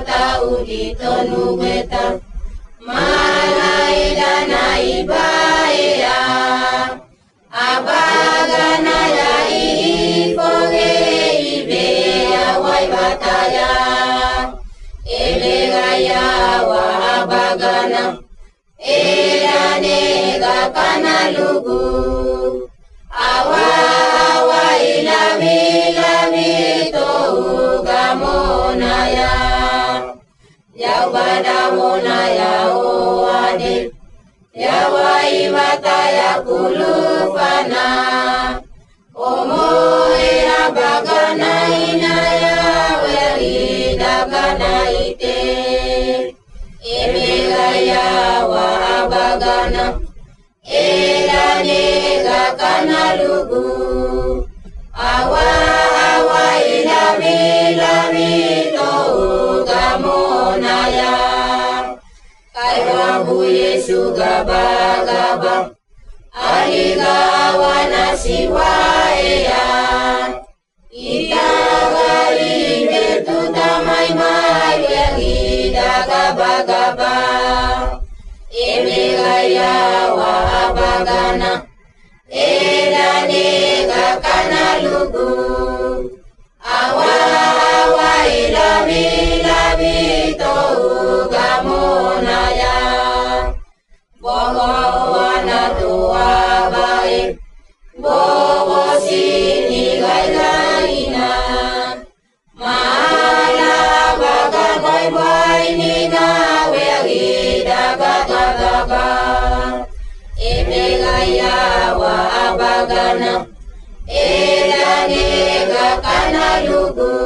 bata udi tonu beta malai dana ibaya abagana ya ifoge ibe awai bataya elegaya wa abagana elane gakana lugu awa awa ilami to gamona ya bada mona ya o ade ya wai bataya kulufana omo ya bagana inaya weri dagana ite emegaya wa bagana elane gakana lugu awa awa ilami to gamona ya kaiwa bu Yesu gaba aliga wana siwa ya itagari betu tamai mai yagi gaba emegaya wa bagana elane gakana lugu awa awa ilami to gamona ya boho wana tua bae boho sini gaina mala baga boy ni gawe agida gaba emegaya wa bagana elane gakana lugu